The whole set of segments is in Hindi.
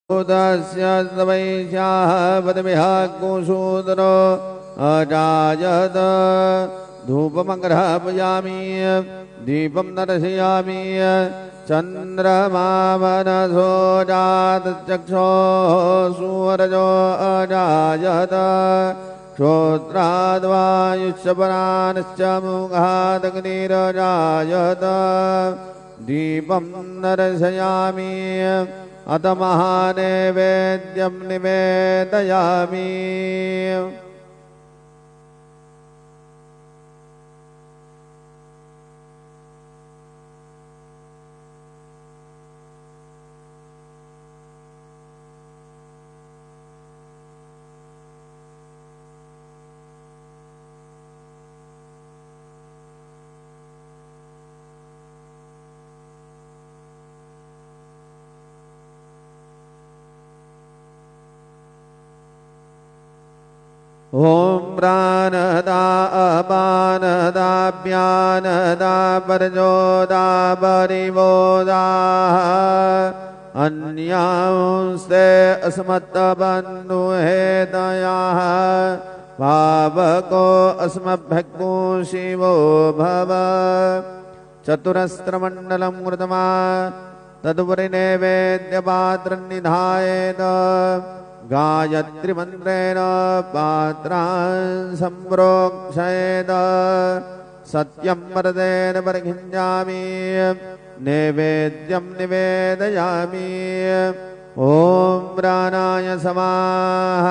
तस्य वैश्याः पदमिह कुशूदरो अजायत धूपमग्रहपयामि दीपं दर्शयामि चन्द्रमा मनसो जातचक्षुः सूरजो अजायत श्रोत्राद्वायुश्च पराणश्च मुखादग्निरजायत दीपं दर्शयामि अत महानैवेद्यं निवेदयामि। ओम प्राणदा अपानदाभ्यानदा परजोदा परिवोदा अन्यांस्ते अस्मत्तबन्धुहेतयाः पावको अस्मभ्यग्मो शिवो भव। चतुरस्त्रमण्डलं कृत्वा तदुपरि नैवेद्यपात्रं निधायेत गायत्री मंत्रेण पात्रान् सम्प्रोक्षयेत सत्यं वरदेन परिखिञ्जामि नैवेद्यं निवेदयामि। ओम प्राणाय समाः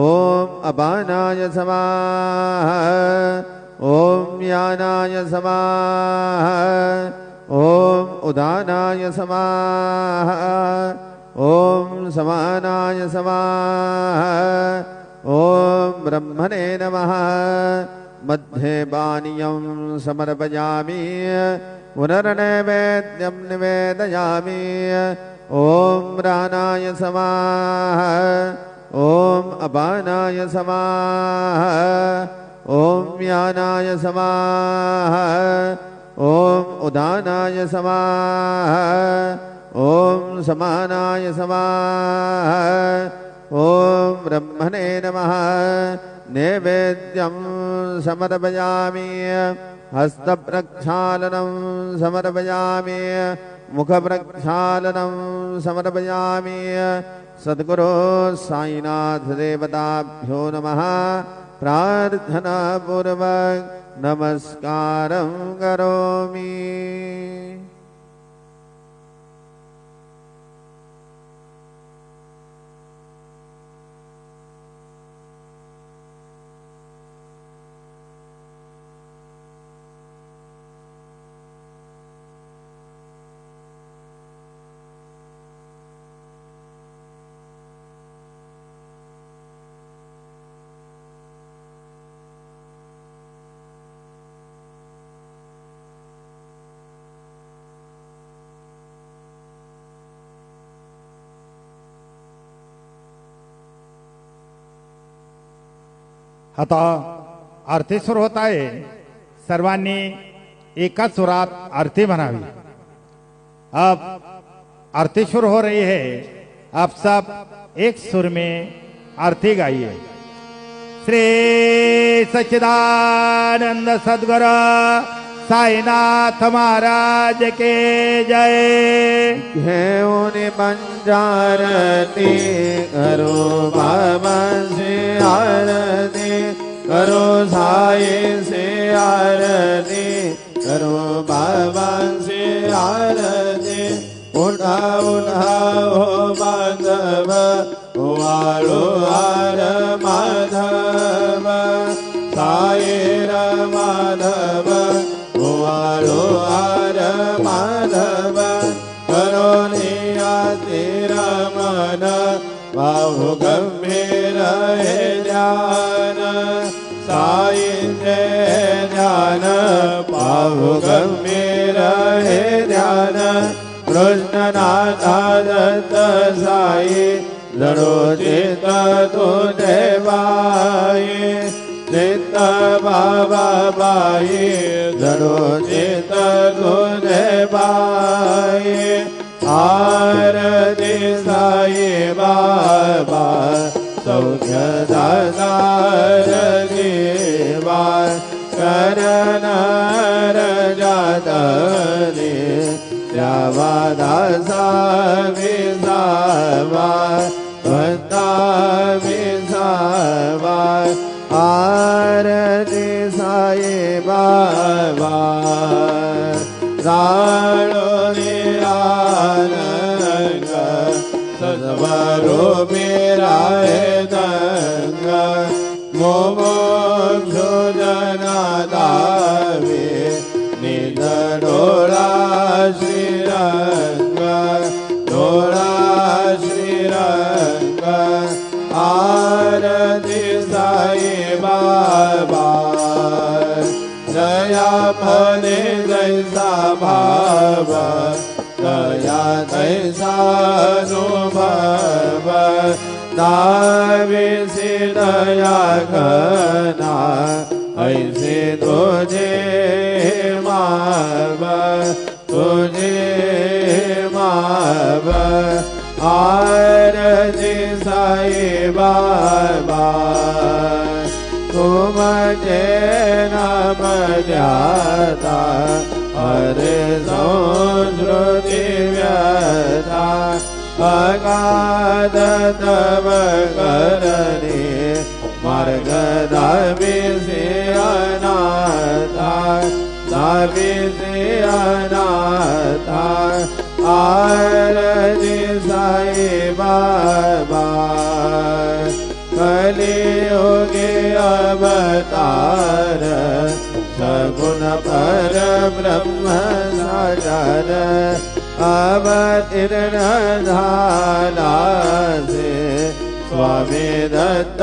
ओम अपानाय समाः ओम यानाय समाः ओम उदानाय समाः ओम समानाय समाः ओम ब्रह्मणे नमः। मध्ये पानीयं समर्पयामि पुनर्नैवेद्यं निवेदयामि। ओम प्राणाय समाः ओम अपानाय समाः ओम यानाय समाः ओम उदानाय समाः ओम समानाय समाः ओम ब्रह्मणे नमः। नैवेद्यं समर्पयामि हस्तप्रक्षालनं समर्पयामि मुखप्रक्षालनं समर्पयामि। सद्गुरो साईनाथ देवताभ्यो नमः। प्रार्थना पूर्वक नमस्कारं करोमि। आता आरती सुरू होत आहे। सर्वांनी एका सुरात आरती म्हणावी। अब आरती शुरू हो रही है। आप सब एक सुर में आरती गाइए। श्री सच्चिदानंद सद्गुरु साईनाथ महाराज के जय। घेऊनि पंचारती करो बाबा से आरती करो साई से आरती करो बाबा से आरती। उठा उठा हो माधव वालो आर माधव साई माधव वालो आर माधव करो निया तेरा मन बाहु गंभीर है ध्यान साई ध्यान बाहु गंभीर है ध्यान। कृष्ण नाथा दत्त साई जड़ो चित तुझे बाई चित बाबा बाई जड़ो चित तुझे बाई आरती साई साई बाबा सौख्यदातार देवा करणार जातने द्यावा दासा विसावा भक्ता विसावा आरती साई बाबा राणो निरानंग सद्वरूपी राय दंग मोमोक्षो जनादावे निधडोळा श्रीरंग डोळा श्रीरंग आरती साई बाबा दया मने जैसा भाव दया तैसा अनुभव दाविसी दया घना ऐसे तुझे माव आरती साई बाबा तुम नाम ध्याता हरे संस्कृति व्यथा अगाध तव करणे मार्ग दाविसे अनाथा आरती साई बाबा कलियुगे अवतार सगुण पर ब्रह्म सागर अवतीर्ण झाला से स्वामी दत्त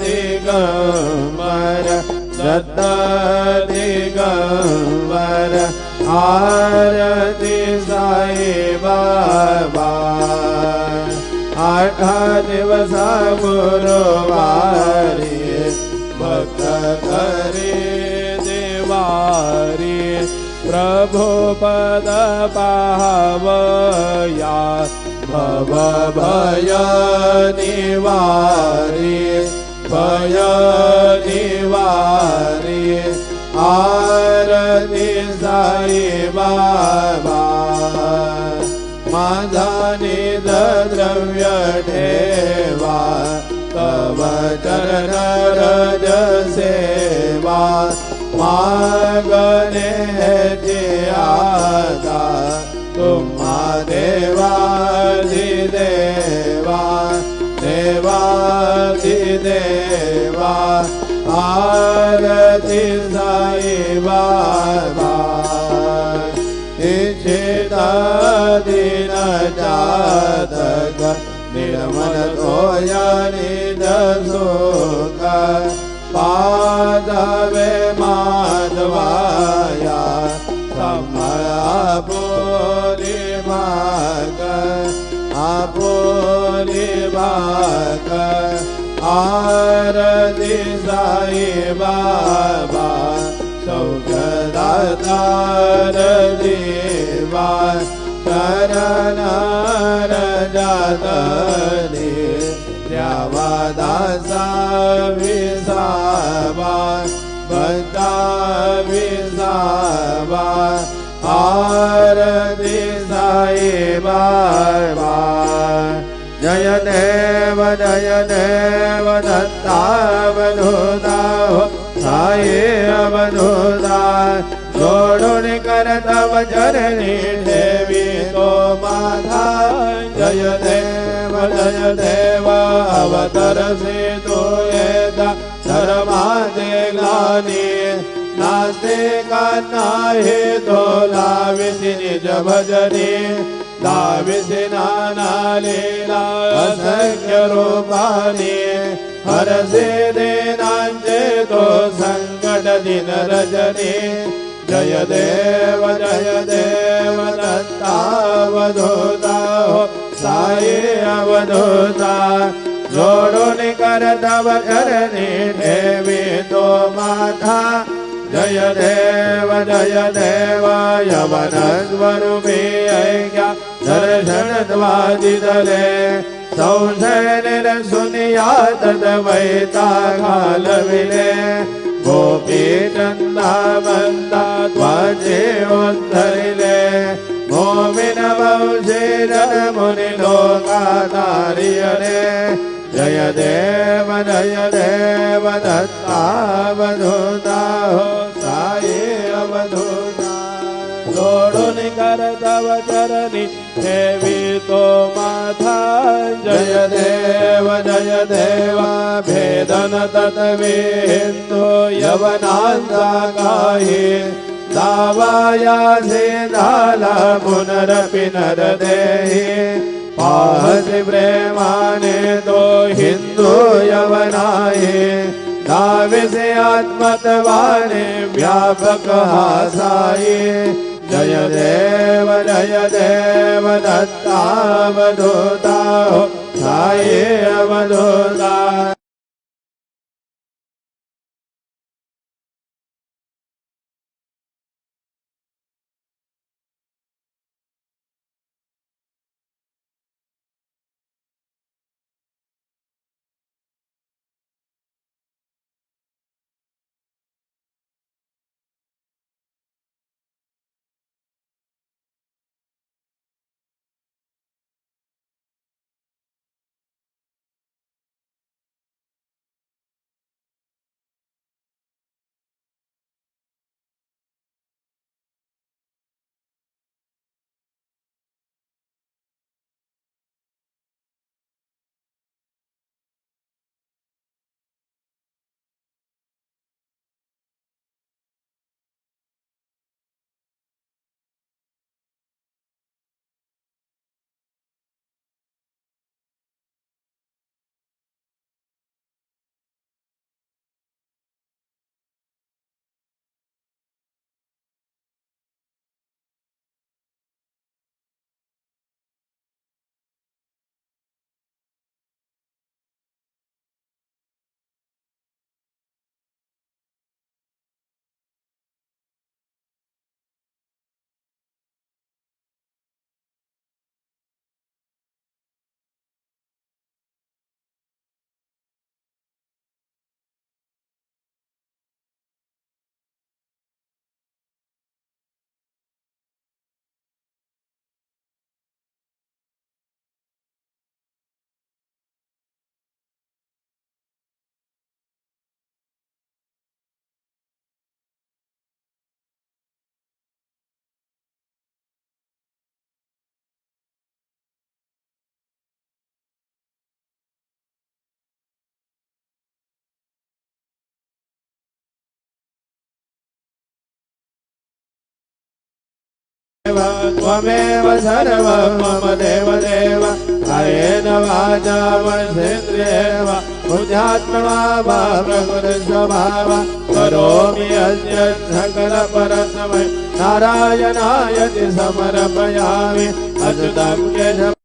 दिगंबर आरती साई बाबा आठ दिवस गुरुवारी भक्त करे देवारी प्रभु पद पावया भव भय निवारी आरती साई बाबा माझा निध द्रव्य ठेवा तव चरण रज सेवा मागणे जे आता तुम्हा देवाधिदेवा आरती साई बाबा इच्छिता दीन जातक निर्मल तोया निज सुख पादवे माधवाया कमल आपोली भाग आरती साई बाबा सौख्यदातार देवा शरण जातने द्यावा दासा विसावा भक्ता विसावा आरती साई बाबा जय देव दत्तावधूता साई अवधूता जोड़ुन कर तव जननी देवी तो माता जय देव अवतर से तो धर्मा दे ग्लानी नास्ते का नाहे तो लाविसी निज भजनी लाविसी नाना लीला असंख्य रूपानी हर से देनांचे तो संकट दिन रजनी जय देव दत्तावधूता साई अवधूता जोड़ुन कर तव चरणी देवी तो माता जय देव यवन स्वरूपी ऐक्या दर्शन द्वादिदले संशयनिरसुनिया तद्वैता कालविले गोपी चंदा बंदा ध्वजेवोद्धरिले मोमिन वंशीधर मुनि लोकाधारियरे जय देव दत्तावधूता हो साई अवधूता जोड़ुन कर तव चरणी देवी तो माथा जय देव भेदन तत्वेन्दो यवनांता काहे दावाया से दाला पुनरपि नर देहि पाहसि प्रेमाने तो हिंदू यवनाये दाविसे आत्मतवाने व्यापक हासाये जय देव दत्तावधूता हो साई अवधूता त्वमेव सर्वं मम देवदेव कायेन वाचा मनसेन्द्रियेण बुद्ध्यात्मना वा प्रकृतिस्वभाव करोमि यद्यत् सकलपरस्मै नारायणायति समर्पयामि अच्युतं केशवम्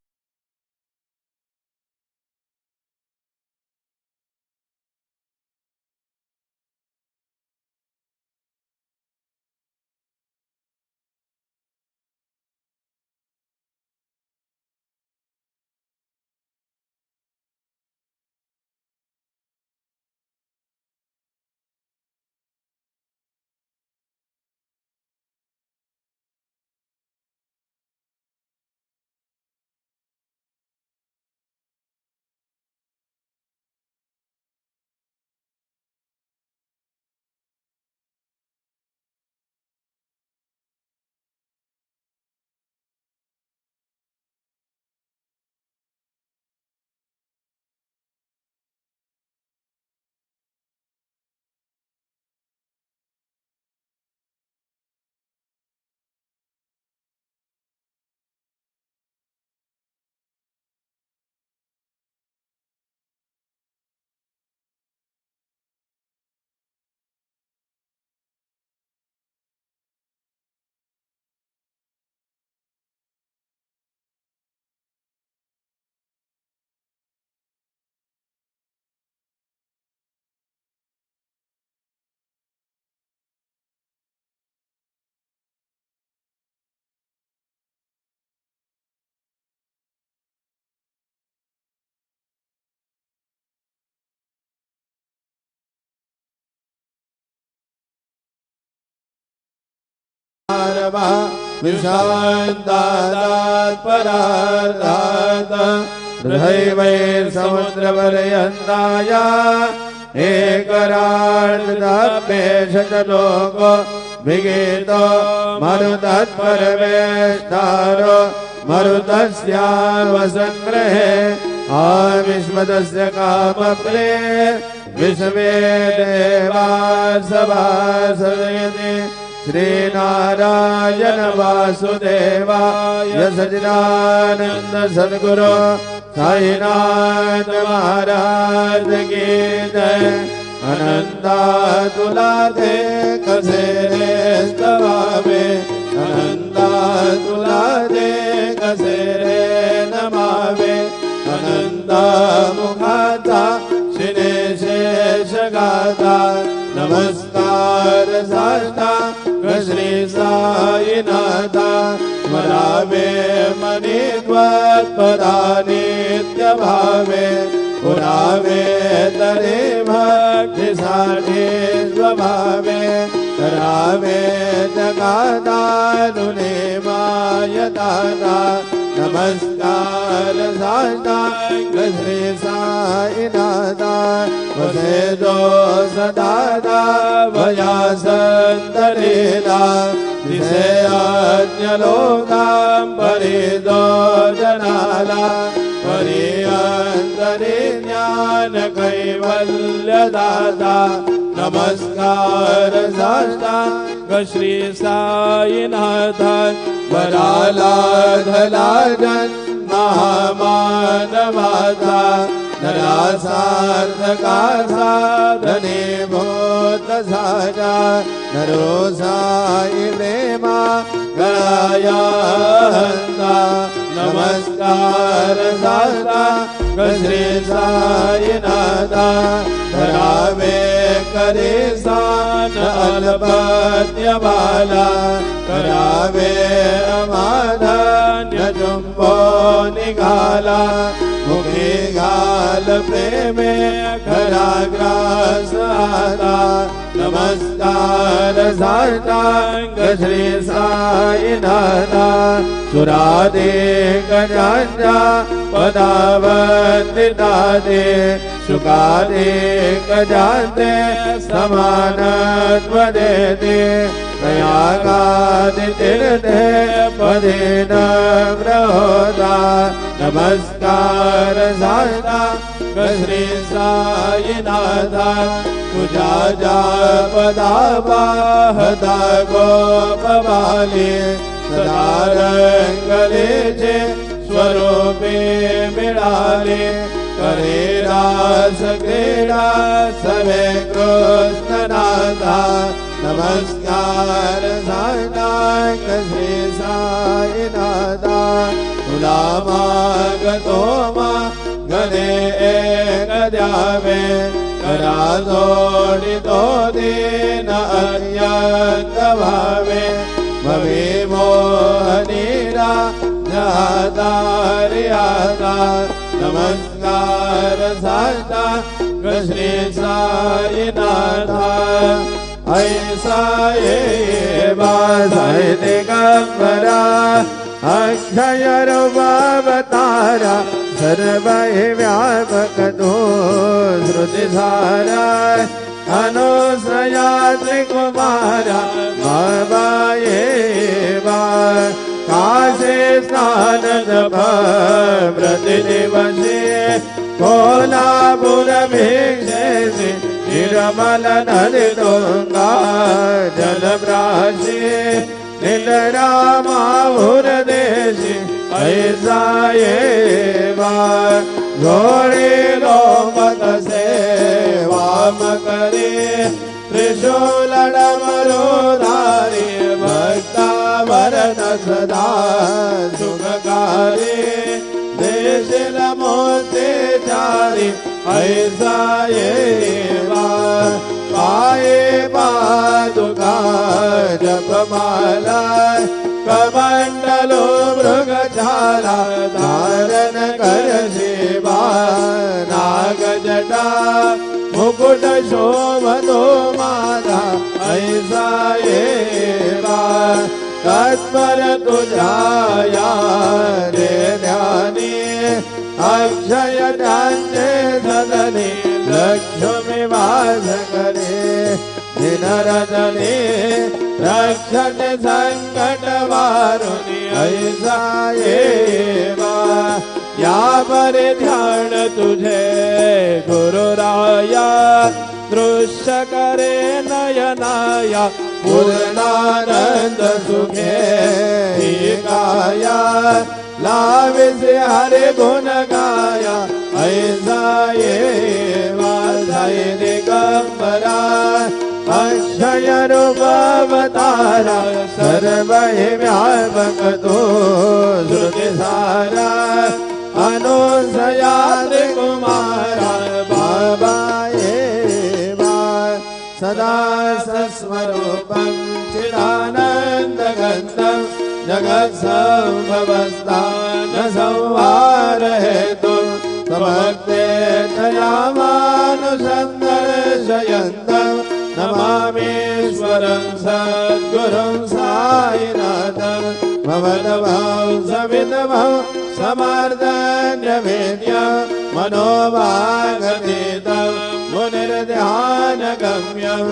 नमः विशान्तादात् परार्धात् हृदैवैर्समुद्रपर्यन्ताय एकरार्धपेशतलोको विगीतो मरुतत्परमेष्ठारो मरुतस्यावसङ्ग्रहे आविश्वतस्य कामप्रे विश्वे देवा सभासयति श्रीनारायण वासुदेवाय सच्चिदानंद सद्गुरु साईनाथ महाराज की जय। अनंता तुलादे कसेरे स्तवावे अनंता तुलादे कसेरे नमावे अनंता मुखाता शिने शेषगाता नमस्कार साष्टांग श्री साईनाथा स्मरावे मनित्वत्पदा नित्य भावे पुरावे तरे भक्ति साठी स्वभावे करावे जगादारुणे मायदाता नमस्कार साष्टांग श्री साईनाथा वसे जो सदादा भया संतरेला दिसे आज्ञलोकां परिदो जनाला परि अंतरे ज्ञान कैवल्य दाता नमस्कार साष्टांग श्री साईनाथा वराला धलाजन महामानवाचा नरासार्थका साधने भूत साजा नरो साई प्रेमा गणाया हंता नमस्कार साष्टांग श्री साईनाथा धरावे करे सान अल्पत्य बाला करावे अमाधान्य जुम्बो निघाला मुखे घाल प्रेमे खराग्रास आता नमस्कार साष्टांग श्री साईनाथा सुरादे गजांजा पदावंदिता दे शुकादे गजांते समानत्व देते प्रयागादि तीर्थे पदे नम्र होता नमस्कार साष्टांग श्री साईनाथा तुझा जा पदाबाहता गोपबाले सदा रंगले जे स्वरूपे मिळाले करे रास क्रीडा सवे कृष्णनाथा नमस्कार साष्टांग श्री साईनाथा तुला मागतो मा गणे एक द्यावे करा जोडितो दीन अत्यंत भावे भवे मोहनीरा जहादारियाता नमस्कार साष्टांग श्री साईनाथा ऐसा ये बासाई दिगंबरा अक्षय रूपावतारा सर्व व्यापक दो श्रुति सारा अनुश्रया त्रिकुमारा बाबा ये बा काशे स्नान प्रतिदिवसे कोल्हापुर भिक्षे निर्मल नदी गंगा जलप्राशी नीलरामाहुर देशी ऐसा ये घोड़े लोमत से वाम करे त्रिशूल डमरुधारी भक्ता वरद सदा सुखकारी देश नमोते चारी ऐसा ये पाए पादुका जपमाला कमंडलो मृगशाला धारण कर शिवा नाग जटा मुकुट शोभतो माधा ऐसा ये रुद्राया रे ध्याने अक्षय ध्याने सदने लक्ष्मी वास करे दिन रजने रक्षण संकट वारुणी ऐसा एवा या पर ध्यान तुझे गुरुराया दृश्य करे नयनाया पूर्णानंद सुखे काया लावे से हरे गुण गाया ऐसा ये वासाय दिगंबरा अक्षय रूप अवतारा सर्व व्यापक तो श्रुति सारा अनुसया कुमारा बाबा सदा सस्वरूपं चिदानन्दघनं जगत्सम्भवस्थान संहार हेतुं समग्रे दयामानुसन्दर्शयन्तं नमामीश्वरं सद्गुरुं साईनाथं भवद्भं सविद्भं समर्दन्यवेद्यं मनोभागतीतं मुनिर्ध्यानगम्यं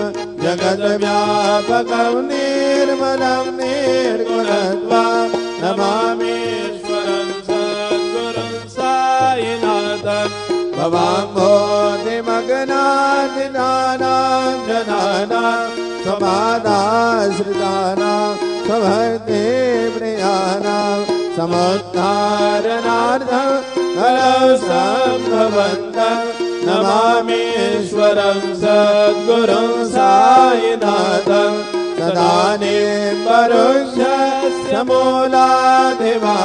जगद्व्यापकं निर्मलं निर्गुणत्वं नमामीश्वरं सद्गुरुं साईनाथं भवाम्भोधिमग्नादिनानां जनानां समादाश्रितानां स्वभक्तिप्रियाणां समुद्धारणार्थं कलौ सम्भवन्तं नमामीश्वरं सद्गुरुं साईनाथं सदानीं परुषस्य मूलाधिवासात्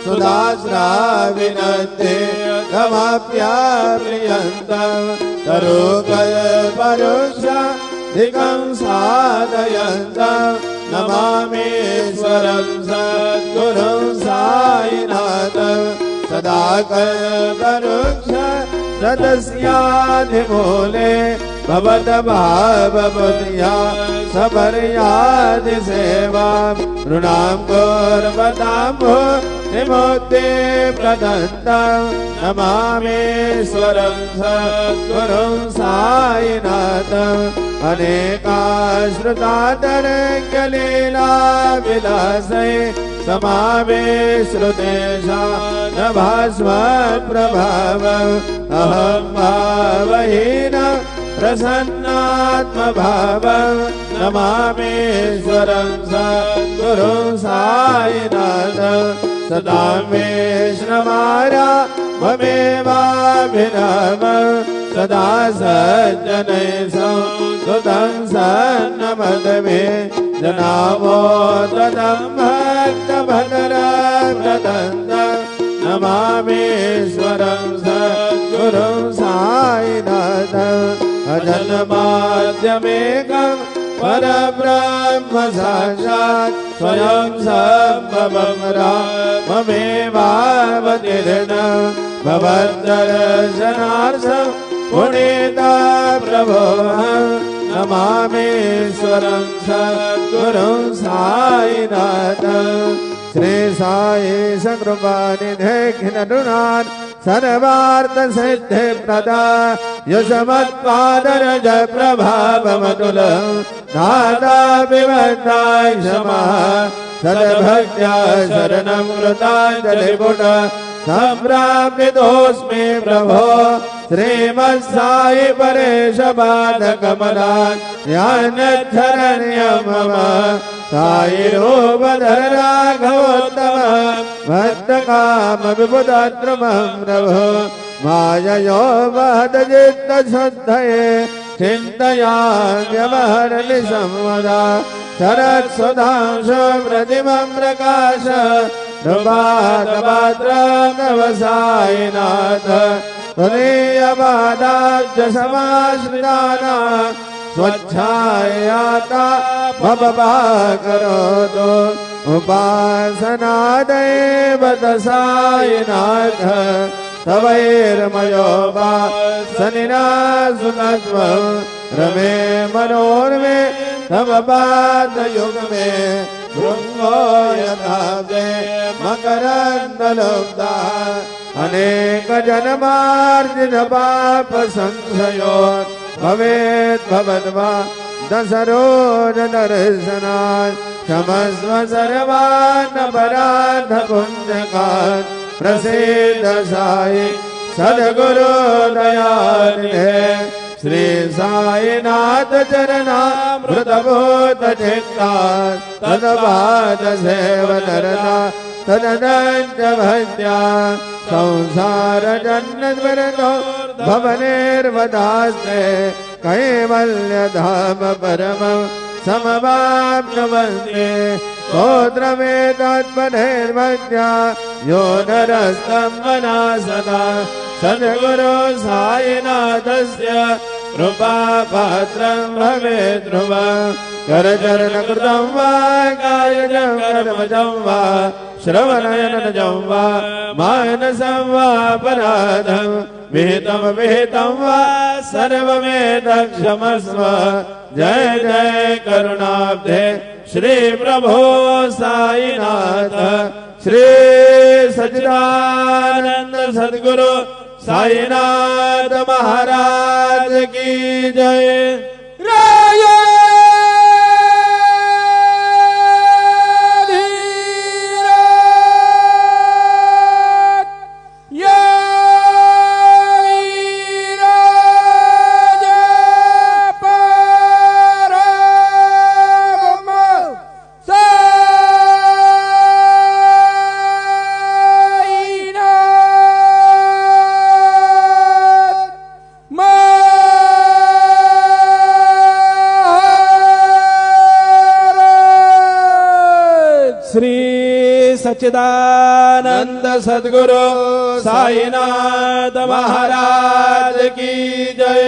सुधाश्राविनन्ते तमप्यप्रियन्तं तरुकल्परुषधिकं साधयन्तं नमामीश्वरं सद्गुरुं साईनाथं सदा कल्पवृक्ष सदस्याधिमूले भवद्भावबुद्ध्या सपर्यादिसेवां नृणां कुर्वताम्भो विमुक्ति प्रदत्तं नमामीश्वरं सद्गुरुं साईनाथं अनेकाश्रुतातरङ्गलीलाविलासै समावेश्रुतेषा न भास्वत्प्रभावम् अहं भावहीन प्रसन्नात्मभावं नमामीश्वरं सद्गुरुं साईनाथं सदा मे श्रमारा ममेवाभिनवं सदा सज्जनैः संस्तुतं सन्नमतमे जनामोदतं भक्तभद्रव्रतं नमामीश्वरं सद्गुरुं साईनाथं अजन्माद्यमेकं परब्रह्म साक्षात् स्वयं सम्भवं राममेवावतीर्णं भवद्दर्शनार्थं पुनीता प्रभोऽहं नमामीश्वरं सद्गुरुं साईनाथं श्री साई सकृपानिधे घ्नरुणान् सर्वार्थसिद्धिप्रदा यशमत्पादरज प्रभावमतुलं नादा विवर्ताय क्षमः सद्भक्त्या शरणं कृताञ्जलिपुट सम्प्राप्तितोऽस्मि प्रभो श्रीमत्साई परेश पादकमलान् ध्यानधरण्यं मम साई रूपधर राघवोत्तम भक्तकामविबुधाद्रुमं प्रभो माययो वहदजित्तशुद्धये चिन्तयाम्यवहरनि संवदा शरत्सुधांशु प्रतिमं प्रकाश नृपातपात्रं साईनाथ त्वदीयपादाब्ज समाश्रितानां स्वच्छायाता भवभा करोतु उपासनादेव साईनाथ तवैर्मयो वा सनिनासुनत्वं रमे मनोर्मे तव पादयुग्मे भृङ्गो यथाब्दे मकरन्दलब्धः अनेकजन्मार्जितपापसंशयो भवेत् भवद्वा दशरोजदर्शनात् क्षमस्व सर्वान् अपराधपुण्यकान् प्रसीद साई सद्गुरु दयानिधे श्री साईनाथ चरणामृतभूत चित्ता तदपाद सेवनरता तदनंच भज्या संसार जन्मवृतो भवनेर्वदास्ते कैवल्य धाम परमं समवाप्नुवन्ते स्तोत्रमेतत्पदेर्वज्ञा यो नरस्तं मना सदा सद्गुरु साईनाथस्य कृपापात्रं भवेत् ध्रुवं करचरणकृतं वा कायजं कर्मजं वा श्रवणयनजं वा मानसं वा अपराधं विहितं वा सर्वमेतत्क्षमस्व जय जय करुणाब्धे श्री प्रभो साईनाथ श्री सच्चिदानंद सद्गुरु साईनाथ महाराज की जय। श्री सच्चिदानंद सद्गुरु साईनाथ महाराज की जय।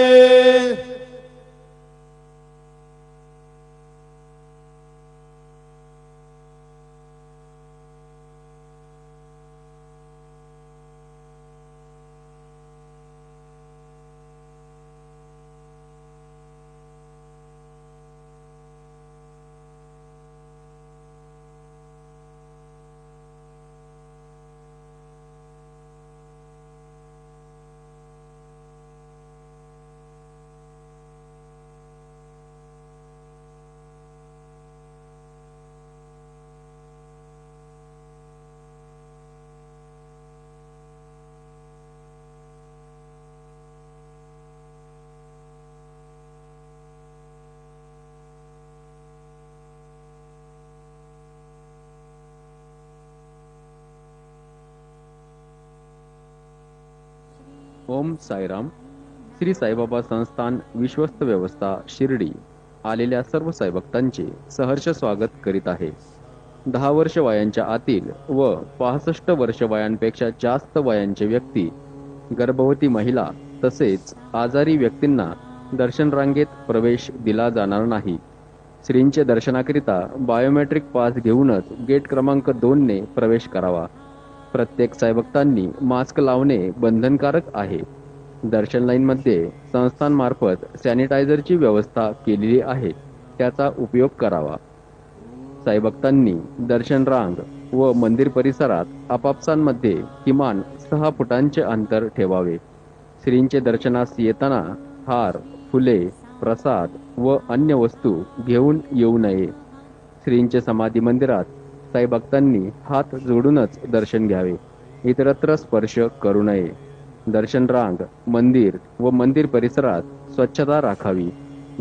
ओम साईराम. श्री साईबाबा संस्थान विश्वस्त व्यवस्था शिर्डी आलेल्या सर्व साईभक्तांचे सहर्ष स्वागत करीत आहे. 10 वर्ष वयांच्या आतील व 65 वर्ष वयांपेक्षा जास्त वयांचे व्यक्ती, गर्भवती महिला तसेच आजारी व्यक्तींना दर्शन रांगेत प्रवेश दिला जाणार नाही. श्रींचे दर्शनाकरिता बायोमेट्रिक पास घेऊनच गेट क्रमांक 2 ने प्रवेश करावा. प्रत्येक साईभक्तांनी मास्क लावणे बंधनकारक आहे. दर्शन लाईनमध्ये संस्थांमार्फत सॅनिटायझरची व्यवस्था केलेली आहे, त्याचा उपयोग करावा. साईभक्तांनी दर्शन रांग व मंदिर परिसरात आपापसांमध्ये किमान 6 फुटांचे अंतर ठेवावे. श्रींचे दर्शनास येताना हार, फुले, प्रसाद व अन्य वस्तू घेऊन येऊ नये. श्रींचे समाधी मंदिरात साईभक्तांनी हात जोडूनच दर्शन घ्यावे, इतरत्र स्पर्श करू नये. दर्शन रांग, मंदिर व मंदिर परिसरात स्वच्छता राखावी.